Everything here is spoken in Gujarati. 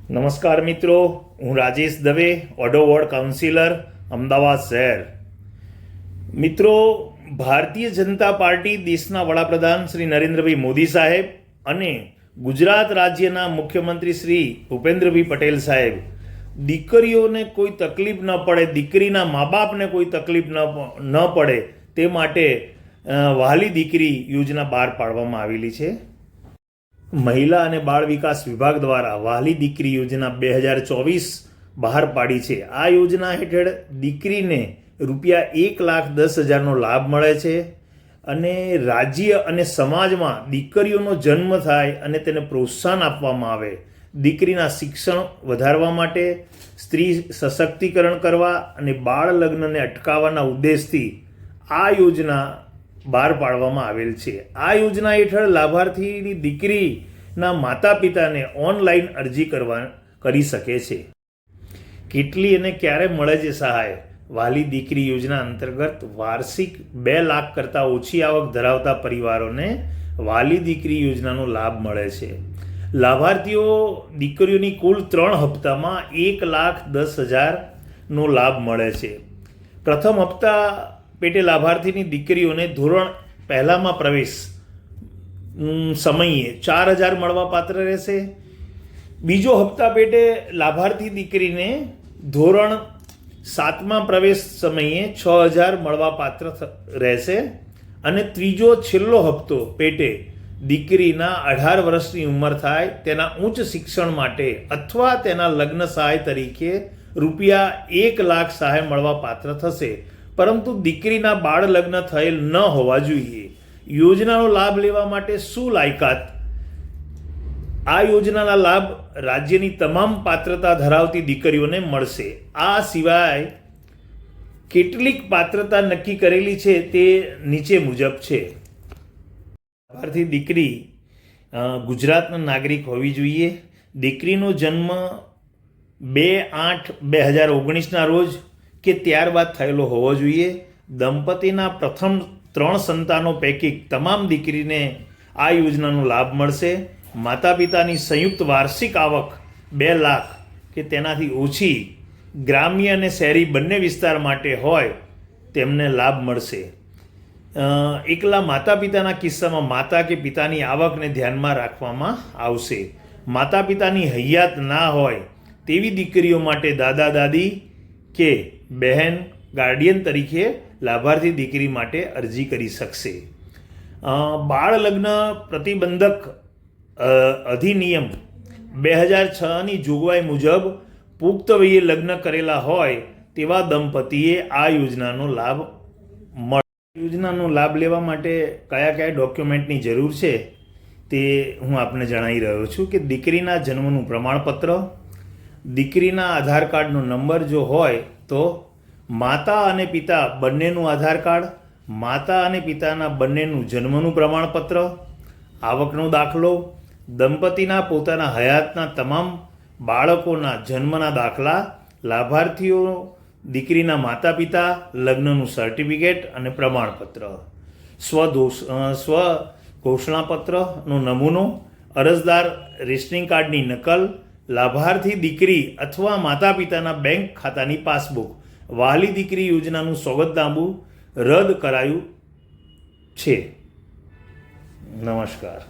નમસ્કાર મિત્રો, હું રાજેશ દવે, ઓડો વોર્ડ કાઉન્સિલર, અમદાવાદ શહેર. મિત્રો, ભારતીય જનતા પાર્ટી દેશના વડાપ્રધાન શ્રી નરેન્દ્રભાઈ મોદી સાહેબ અને ગુજરાત રાજ્યના મુખ્યમંત્રી શ્રી ભૂપેન્દ્રભાઈ પટેલ સાહેબ દીકરીઓને કોઈ તકલીફ ન પડે, દીકરીના મા બાપને કોઈ તકલીફ ન પડે તે માટે વહાલી દીકરી યોજના બહાર પાડવામાં આવેલી છે. મહિલા અને બાળ વિકાસ વિભાગ દ્વારા વહાલી દીકરી યોજના 2024 બહાર પાડી છે. આ યોજના હેઠળ દીકરીને ₹1,10,000નો લાભ મળે છે અને રાજ્ય અને સમાજમાં દીકરીઓનો જન્મ થાય અને તેને પ્રોત્સાહન આપવામાં આવે, દીકરીના શિક્ષણ વધારવા માટે, સ્ત્રી સશક્તિકરણ કરવા અને બાળ લગ્નને અટકાવવાના ઉદ્દેશથી આ યોજના બહાર પાડવામાં આવેલ છે. આ યોજના હેઠળ લાભાર્થીની દીકરીના માતા પિતાને ઓનલાઈન અરજી કરી શકે છે. કેટલી અને ક્યારે મળે છે સહાય? વહાલી દીકરી યોજના અંતર્ગત વાર્ષિક 2 લાખ કરતાં ઓછી આવક ધરાવતા પરિવારોને વહાલી દીકરી યોજનાનો લાભ મળે છે. લાભાર્થીઓ દીકરીઓની કુલ 3 હપ્તામાં 1,10,000નો લાભ મળે છે. પ્રથમ હપ્તા પેટે લાભાર્થીની દીકરીઓને ધોરણ પહેલામાં પ્રવેશ સમયે 4,000 મળવા પાત્ર રહેશે. બીજો હપ્તા પેટે લાભાર્થી દીકરીને ધોરણ 7માં પ્રવેશ સમયે 6,000 મળવા પાત્ર રહેશે. અને ત્રીજો છેલ્લો હપ્તો પેટે દીકરીના 18 વર્ષની ઉંમર થાય તેના ઉચ્ચ શિક્ષણ માટે અથવા તેના લગ્ન સહાય તરીકે ₹1 લાખ સહાય મળવા પાત્ર થશે, પરંતુ દીકરીના બાળ લગ્ન થયેલ ન હોવા જોઈએ. યોજનાનો લાભ લેવા માટે શું લાયકાત? આ યોજનાના લાભ રાજ્યની તમામ પાત્રતા ધરાવતી દીકરીઓને મળશે. આ સિવાય કેટલીક પાત્રતા નક્કી કરેલી છે તે નીચે મુજબ છે. લાભાર્થી દીકરી ગુજરાતના નાગરિક હોવી જોઈએ. દીકરીનો જન્મ 2/8/2019ના રોજ કે ત્યારબાદ થયેલો હોવો જોઈએ. દંપતીના પ્રથમ 3 સંતાનો પૈકી તમામ દીકરીને આ યોજનાનો લાભ મળશે. માતા પિતાની સંયુક્ત વાર્ષિક આવક 2 લાખ કે તેનાથી ઓછી ગ્રામ્ય અને શહેરી બંને વિસ્તાર માટે હોય તેમને લાભ મળશે. એકલા માતા પિતાના કિસ્સામાં માતા કે પિતાની આવકને ધ્યાનમાં રાખવામાં આવશે. માતા પિતાની હયાત ના હોય તેવી દીકરીઓ માટે દાદા દાદી કે બહેન ગાર્ડિયન તરીકે લાભાર્થી દીકરી માટે અરજી કરી શકશે. બાળ લગ્ન પ્રતિબંધક અધિનિયમ 2006ની જોગવાઈ મુજબ પુખ્ત વયે લગ્ન કરેલા હોય તેવા દંપતીએ આ યોજનાનો લાભ મળે. યોજનાનો લાભ લેવા માટે કયા ડોક્યુમેન્ટની જરૂર છે તે હું આપને જણાવી રહ્યો છું કે દીકરીના જન્મનું પ્રમાણપત્ર, દીકરીના આધાર કાર્ડનો નંબર જો હોય તો માતા અને પિતા બંનેનું આધાર કાર્ડ, માતા અને પિતાના બંનેનું જન્મનું પ્રમાણપત્ર, આવકનો દાખલો, દંપતીના પોતાના હયાતના તમામ બાળકોના જન્મના દાખલા, લાભાર્થીઓ દીકરીના માતા પિતા, લગ્નનું સર્ટિફિકેટ અને પ્રમાણપત્ર, સ્વ ઘોષણાપત્રનો નમૂનો, અરજદાર રેશનિંગ કાર્ડની નકલ, લાભાર્થી દીકરી અથવા માતા પિતાના બેંક ખાતાની પાસબુક. વહાલી દીકરી યોજનાનું સોગંદનામું રદ કરાયું છે. નમસ્કાર.